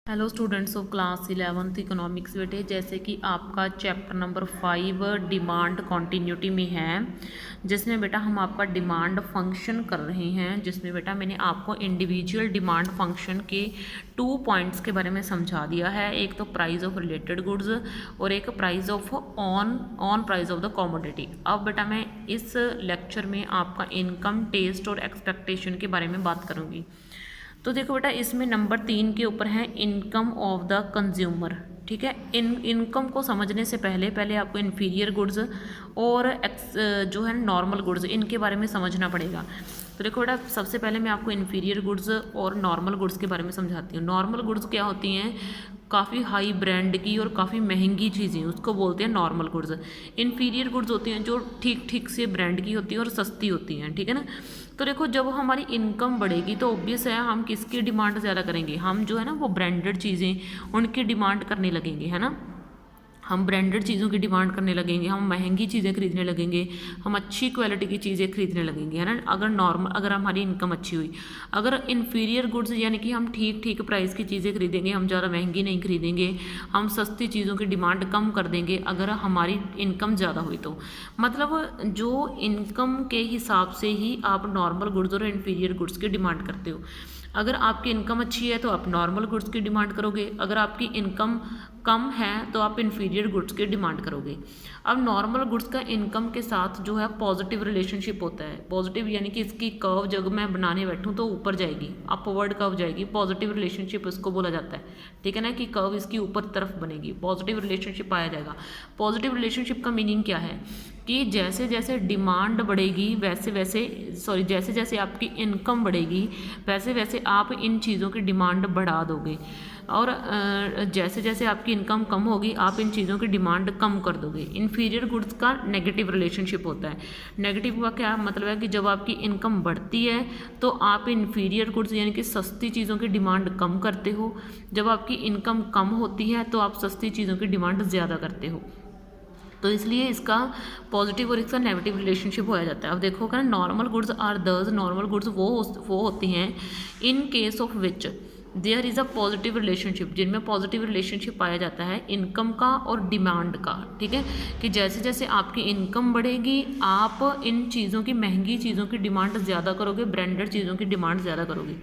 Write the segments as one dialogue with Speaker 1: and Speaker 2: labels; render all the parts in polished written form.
Speaker 1: Hello students of class 11th economics बेटे, जैसे कि आपका चैप्टर नंबर 5 डिमांड कॉन्टीन्यूटी में है, जिसमें बेटा हम आपका डिमांड फंक्शन कर रहे हैं, जिसमें बेटा मैंने आपको इंडिविजुअल डिमांड फंक्शन के 2 पॉइंट्स के बारे में समझा दिया है। एक तो प्राइस ऑफ रिलेटेड गुड्स और एक price of on price of the commodity. अब बेटा मैं इस लेक्चर में आपका इनकम, टेस्ट और एक्सपेक्टेशन के बारे में बात करूँगी। तो देखो बेटा, इसमें नंबर 3 के ऊपर है इनकम ऑफ द कंज्यूमर। ठीक है, इनकम को समझने से पहले आपको इन्फीरियर गुड्स और जो है नॉर्मल गुड्स, इनके बारे में समझना पड़ेगा। तो देखो बेटा, सबसे पहले मैं आपको इन्फीरियर गुड्स और नॉर्मल गुड्स के बारे में समझाती हूँ। नॉर्मल गुड्स क्या होती हैं? काफ़ी हाई ब्रांड की और काफ़ी महंगी चीज़ें, उसको बोलते हैं नॉर्मल गुड्स। इन्फीरियर गुड्स होती हैं जो ठीक ठीक से ब्रांड की होती हैं और सस्ती होती हैं। ठीक है ना। तो देखो, जब हमारी इनकम बढ़ेगी तो ऑब्वियस है हम किसकी डिमांड ज़्यादा करेंगे? हम जो है ना वो ब्रांडेड चीज़ें उनकी डिमांड करने लगेंगे, है ना। हम ब्रांडेड चीज़ों की डिमांड करने लगेंगे, हम महंगी चीज़ें खरीदने लगेंगे, हम अच्छी क्वालिटी की चीज़ें खरीदने लगेंगे, है ना। अगर हमारी इनकम अच्छी हुई। अगर इन्फीरियर गुड्स यानी कि हम ठीक ठीक प्राइस की चीज़ें खरीदेंगे, हम ज़्यादा महंगी नहीं खरीदेंगे, हम सस्ती चीज़ों की डिमांड कम कर देंगे अगर हमारी इनकम ज़्यादा हुई तो। मतलब जो इनकम के हिसाब से ही आप नॉर्मल गुड्स और इन्फीरियर गुड्स की डिमांड करते हो। अगर आपकी इनकम अच्छी है तो आप नॉर्मल गुड्स की डिमांड करोगे, अगर आपकी इनकम कम है तो आप इन्फीरियर गुड्स की डिमांड करोगे। अब नॉर्मल गुड्स का इनकम के साथ जो है पॉजिटिव रिलेशनशिप होता है। पॉजिटिव यानी कि इसकी कर्व जब मैं बनाने बैठूँ तो ऊपर जाएगी, अपवर्ड कर्व जाएगी, पॉजिटिव रिलेशनशिप इसको बोला जाता है। ठीक है ना, कि कर्व इसकी ऊपर तरफ बनेगी, पॉजिटिव रिलेशनशिप पाया जाएगा। पॉजिटिव रिलेशनशिप का मीनिंग क्या है? कि जैसे जैसे डिमांड बढ़ेगी जैसे जैसे आपकी इनकम बढ़ेगी वैसे वैसे आप इन चीज़ों की डिमांड बढ़ा दोगे, और जैसे जैसे आपकी इनकम कम होगी आप इन चीज़ों की डिमांड कम कर दोगे। इन्फीरियर गुड्स का नेगेटिव रिलेशनशिप होता है। नेगेटिव का क्या मतलब है? कि जब आपकी इनकम बढ़ती है तो आप इन्फीरियर गुड्स यानी कि सस्ती चीज़ों की डिमांड कम करते हो, जब आपकी इनकम कम होती है तो आप सस्ती चीज़ों की डिमांड ज़्यादा करते हो। तो इसलिए इसका पॉजिटिव और इसका नेगेटिव रिलेशनशिप होया जाता है। अब देखो क्या, normal goods are those, normal goods वो होती हैं in case of which there is a positive relationship, जिनमें पॉजिटिव रिलेशनशिप पाया जाता है इनकम का और डिमांड का। ठीक है, कि जैसे जैसे आपकी इनकम बढ़ेगी आप इन चीज़ों की, महंगी चीज़ों की डिमांड ज़्यादा करोगे, ब्रांडेड चीज़ों की डिमांड ज़्यादा करोगे।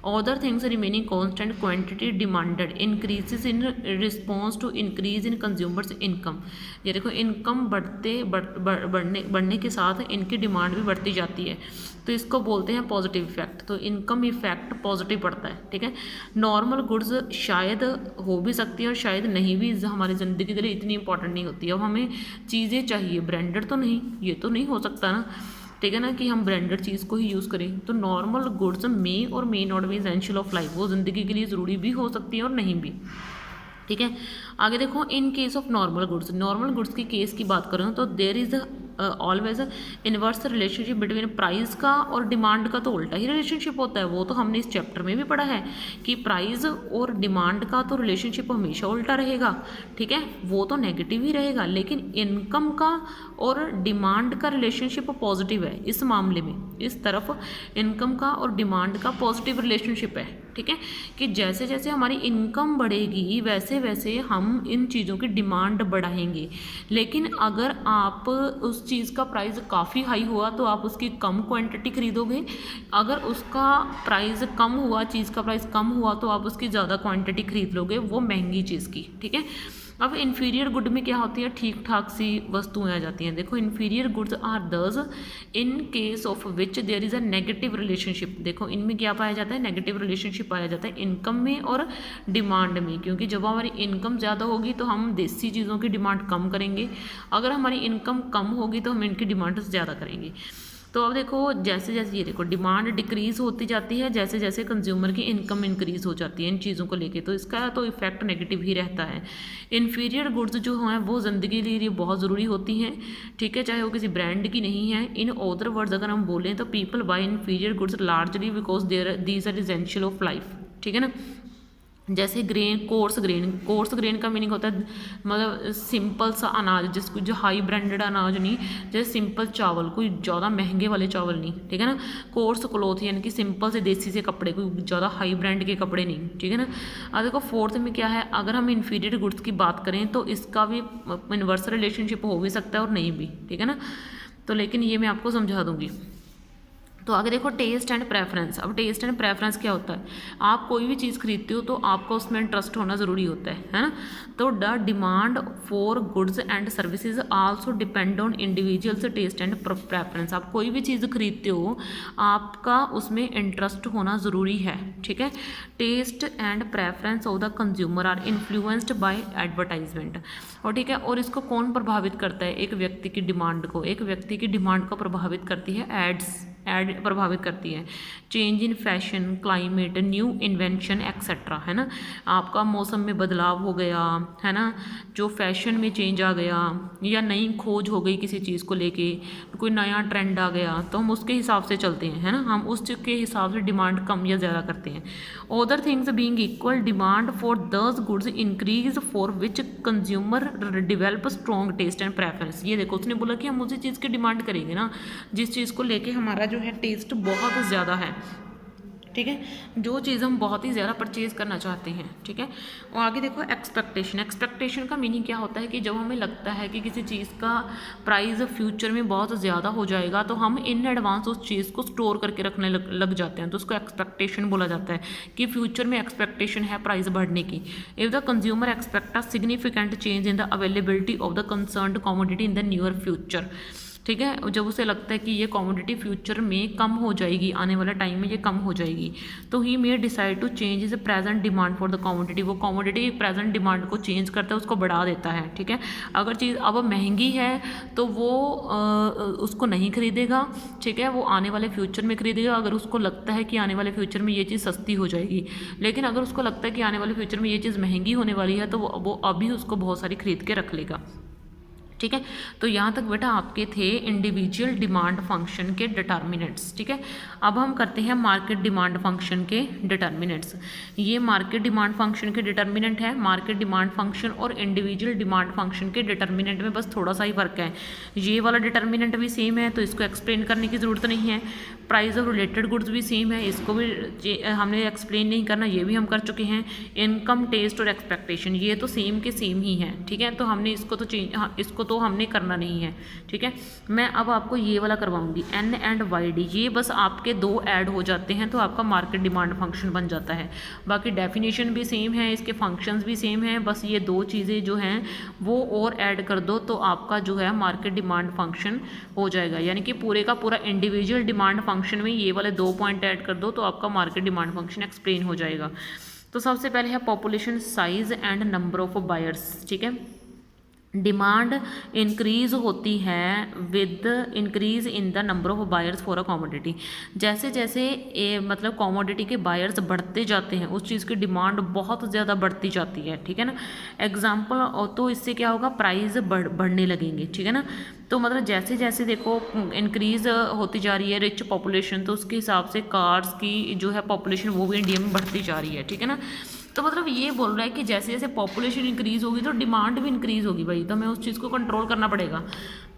Speaker 1: Other things remaining constant, quantity demanded increases in response to increase in consumers income. ये देखो, इनकम बढ़ने के साथ इनकी डिमांड भी बढ़ती जाती है, तो इसको बोलते हैं पॉजिटिव इफेक्ट। तो इनकम इफेक्ट पॉजिटिव पड़ता है। ठीक है, नॉर्मल गुड्स शायद हो भी सकती है और शायद नहीं भी, हमारी ज़िंदगी के लिए इतनी इंपॉर्टेंट नहीं होती। अब हमें चीज़ें चाहिए, ब्रांडेड तो नहीं, ये तो नहीं हो सकता ना। ठीक है ना, कि हम ब्रांडेड चीज़ को ही यूज़ करें। तो normal goods may not be essential of life, वो ज़िंदगी के लिए ज़रूरी भी हो सकती है और नहीं भी। ठीक है, आगे देखो, in case of normal goods, normal goods की केस की बात करें तो there is always inverse relationship between price का और डिमांड का तो उल्टा ही रिलेशनशिप होता है। वो तो हमने इस चैप्टर में भी पढ़ा है कि प्राइस और डिमांड का तो रिलेशनशिप हमेशा उल्टा रहेगा। ठीक है, वो तो नेगेटिव ही रहेगा, लेकिन इनकम का और डिमांड का रिलेशनशिप पॉजिटिव है। इस मामले में इस तरफ इनकम का और डिमांड का पॉजिटिव रिलेशनशिप है। ठीक है, कि जैसे जैसे हमारी इनकम बढ़ेगी वैसे वैसे हम इन चीज़ों की डिमांड बढ़ाएंगे। लेकिन अगर आप उस चीज़ का प्राइस काफ़ी हाई हुआ तो आप उसकी कम क्वांटिटी खरीदोगे, अगर उसका प्राइस कम हुआ, चीज़ का प्राइस कम हुआ तो आप उसकी ज़्यादा क्वांटिटी खरीद लोगे, वो महंगी चीज़ की। ठीक है, अब इन्फीरियर गुड में क्या होती है? ठीक ठाक सी वस्तुएं आ जाती हैं। देखो, inferior goods are those in case of which there is a negative relationship. देखो, इनमें क्या पाया जाता है? नेगेटिव रिलेशनशिप पाया जाता है इनकम में और डिमांड में, क्योंकि जब हमारी इनकम ज़्यादा होगी तो हम देसी चीज़ों की डिमांड कम करेंगे, अगर हमारी इनकम कम होगी तो हम इनकी डिमांड ज़्यादा करेंगे। तो अब देखो, जैसे जैसे ये देखो डिमांड डिक्रीज़ होती जाती है जैसे जैसे कंज्यूमर की इनकम इंक्रीज़ हो जाती है इन चीज़ों को लेके, तो इसका तो इफेक्ट नेगेटिव ही रहता है। इन्फीरियर गुड्स जो हैं वो ज़िंदगी के लिए बहुत ज़रूरी होती हैं। ठीक है, चाहे वो किसी ब्रांड की नहीं है। इन अदर वर्ड्स अगर हम बोलें तो people buy inferior goods largely because these are essential of life. ठीक है ना, जैसे ग्रेन, कोर्स ग्रेन का मीनिंग होता है मतलब सिंपल सा अनाज, जिसको जो हाई ब्रांडेड अनाज नहीं, जैसे सिंपल चावल, कोई ज़्यादा महंगे वाले चावल नहीं, ठीक है ना। कोर्स क्लोथ यानी कि सिंपल से देसी से कपड़े, कोई ज़्यादा हाई ब्रांड के कपड़े नहीं, ठीक है ना। अब देखो फोर्थ में क्या है, अगर हम इन्फीरियर गुड्स की बात करें तो इसका भी इन्वर्स रिलेशनशिप हो भी सकता है और नहीं भी, ठीक है ना। तो लेकिन ये मैं आपको समझा दूंगी। तो आगे देखो टेस्ट एंड प्रेफरेंस। अब टेस्ट एंड प्रेफरेंस क्या होता है, आप कोई भी चीज़ खरीदते हो तो आपका उसमें इंटरेस्ट होना ज़रूरी होता है ना। तो the demand for goods and services also depend on individuals taste and preference. आप कोई भी चीज़ खरीदते हो आपका उसमें इंटरेस्ट होना ज़रूरी है, ठीक है। Taste and preference of the consumer are influenced by advertisement. और ठीक है, और इसको कौन प्रभावित करता है, एक व्यक्ति की डिमांड को, एक व्यक्ति की डिमांड को प्रभावित करती है एड प्रभावित करती है। Change in fashion, climate, new invention etcetera, है ना। आपका मौसम में बदलाव हो गया, है ना, जो फैशन में चेंज आ गया या नई खोज हो गई किसी चीज़ को लेके, कोई नया ट्रेंड आ गया तो हम उसके हिसाब से चलते हैं, है ना। हम उसके हिसाब से डिमांड कम या ज़्यादा करते हैं। Other things being equal, demand for this goods increase for which consumer develop strong taste and preference. ये देखो उसने बोला कि हम उसी चीज़ की डिमांड करेंगे ना जिस चीज़ को लेके हमारा जो है टेस्ट बहुत ज़्यादा है, ठीक है, जो चीज़ हम बहुत ही ज़्यादा परचेज़ करना चाहते हैं, ठीक है। और आगे देखो एक्सपेक्टेशन। एक्सपेक्टेशन का मीनिंग क्या होता है कि जब हमें लगता है कि किसी चीज़ का प्राइस फ्यूचर में बहुत ज़्यादा हो जाएगा तो हम इन एडवांस उस चीज़ को स्टोर करके रखने लग जाते हैं, तो उसको एक्सपेक्टेशन बोला जाता है कि फ्यूचर में एक्सपेक्टेशन है प्राइस बढ़ने की। If the consumer expect a significant change in the availability of the concerned commodity in the near future, ठीक है, जब उसे लगता है कि ये कमोडिटी फ्यूचर में कम हो जाएगी, आने वाले टाइम में ये कम हो जाएगी, तो he may decide to change his present demand for the commodity. वो कमोडिटी प्रेजेंट डिमांड को चेंज करता है, उसको बढ़ा देता है, ठीक है। अगर चीज़ अब महंगी है तो वो उसको नहीं खरीदेगा, ठीक है, वो आने वाले फ्यूचर में खरीदेगा अगर उसको लगता है कि आने वाले फ्यूचर में ये चीज़ सस्ती हो जाएगी। लेकिन अगर उसको लगता है कि आने वाले फ्यूचर में ये चीज़ महंगी होने वाली है तो वो अभी उसको बहुत सारी खरीद के रख लेगा, ठीक है। तो यहाँ तक बेटा आपके थे इंडिविजुअल डिमांड फंक्शन के डिटर्मिनेंट्स, ठीक है। अब हम करते हैं मार्केट डिमांड फंक्शन के डिटर्मिनेंट्स। ये मार्केट डिमांड फंक्शन के डिटर्मिनेंट है। मार्केट डिमांड फंक्शन और इंडिविजुअल डिमांड फंक्शन के डिटर्मिनेंट में बस थोड़ा सा ही फर्क है। ये वाला डिटर्मिनेंट भी सेम है तो इसको एक्सप्लेन करने की ज़रूरत नहीं है। प्राइस ऑफ रिलेटेड गुड्स भी सेम है, इसको भी हमने एक्सप्लेन नहीं करना, ये भी हम कर चुके हैं। इनकम, टेस्ट और एक्सपेक्टेशन ये तो सेम के सेम ही हैं, ठीक है, तो हमने इसको तो इसको तो हमने करना नहीं है, ठीक है। मैं अब आपको ये वाला करवाऊंगी एन एंड वाई डी, ये बस आपके दो ऐड हो जाते हैं तो आपका मार्केट डिमांड फंक्शन बन जाता है। बाकी डेफिनेशन भी सेम है, इसके फंक्शंस भी सेम है, बस ये दो चीज़ें जो हैं वो और ऐड कर दो तो आपका जो है मार्केट डिमांड फंक्शन हो जाएगा। यानी कि पूरे का पूरा इंडिविजुअल डिमांड फंक्शन में ये वाले दो पॉइंट ऐड कर दो तो आपका मार्केट डिमांड फंक्शन एक्सप्लेन हो जाएगा। तो सबसे पहले है population size and number of buyers, ठीक है। डिमांड इंक्रीज होती है with increase in the number of buyers for a commodity. जैसे जैसे मतलब कॉमोडिटी के बायर्स बढ़ते जाते हैं उस चीज़ की डिमांड बहुत ज़्यादा बढ़ती जाती है, ठीक है ना। एग्जाम्पल तो इससे क्या होगा, प्राइस बढ़ने लगेंगे, ठीक है ना। तो मतलब जैसे जैसे देखो इंक्रीज़ होती जा रही है रिच पॉपुलेशन तो उसके हिसाब से कार्स की जो है पॉपुलेशन वो भी इंडिया में बढ़ती जा रही है, ठीक है ना। तो मतलब ये बोल रहा है कि जैसे जैसे पॉपुलेशन इंक्रीज़ होगी तो डिमांड भी इंक्रीज़ होगी भाई, तो हमें उस चीज़ को कंट्रोल करना पड़ेगा।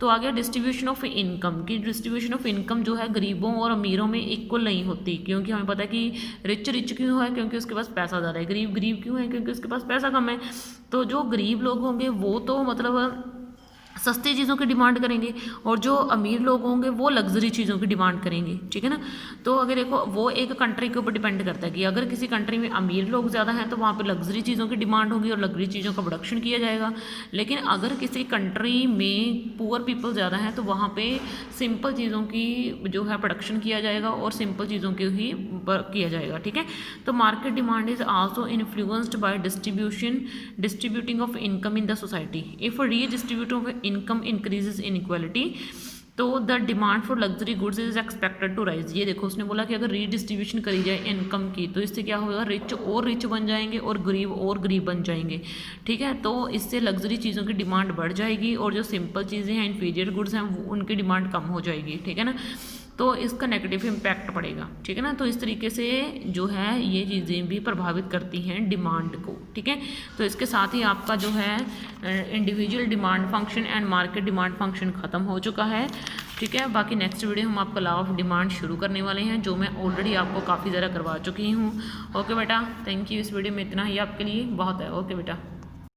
Speaker 1: तो आगे डिस्ट्रीब्यूशन ऑफ इनकम की, डिस्ट्रीब्यूशन ऑफ इनकम जो है गरीबों और अमीरों में इक्वल नहीं होती, क्योंकि हमें पता है कि रिच क्यों है, क्योंकि उसके पास पैसा ज़्यादा है, गरीब क्यों है, क्योंकि उसके पास पैसा कम है। तो जो गरीब लोग होंगे वो तो मतलब सस्ती चीज़ों की डिमांड करेंगे और जो अमीर लोग होंगे वो लग्जरी चीज़ों की डिमांड करेंगे, ठीक है ना। तो अगर देखो वो एक कंट्री के ऊपर डिपेंड करता है कि अगर किसी कंट्री में अमीर लोग ज़्यादा हैं तो वहाँ पे लग्जरी चीज़ों की डिमांड होगी और लग्जरी चीज़ों का प्रोडक्शन किया जाएगा। लेकिन अगर किसी कंट्री में पुअर पीपल ज़्यादा हैं तो वहाँ पे सिंपल चीज़ों की जो है प्रोडक्शन किया जाएगा और सिंपल चीज़ों की ही किया जाएगा, ठीक है। तो market demand is also influenced by distributing of income in the society. If redistribute of income increases inequality तो the demand for luxury goods is expected to rise. ये देखो उसने बोला कि अगर रीडिस्ट्रीब्यूशन करी जाए इनकम की तो इससे क्या होगा, रिच और रिच बन जाएंगे और गरीब बन जाएंगे, ठीक है। तो इससे लग्जरी चीज़ों की डिमांड बढ़ जाएगी और जो सिंपल चीज़ें हैं इन्फीरियर गुड्स हैं उनकी डिमांड कम हो जाएगी, ठीक है ना। तो इसका नेगेटिव इम्पैक्ट पड़ेगा, ठीक है ना। तो इस तरीके से जो है ये चीज़ें भी प्रभावित करती हैं डिमांड को, ठीक है। तो इसके साथ ही आपका जो है individual demand function and market demand function ख़त्म हो चुका है, ठीक है। बाकी नेक्स्ट वीडियो हम आपका लॉ ऑफ डिमांड शुरू करने वाले हैं, जो मैं ऑलरेडी आपको काफ़ी ज़्यादा करवा चुकी हूँ। ओके बेटा, थैंक यू। इस वीडियो में इतना ही आपके लिए बहुत है। ओके बेटा।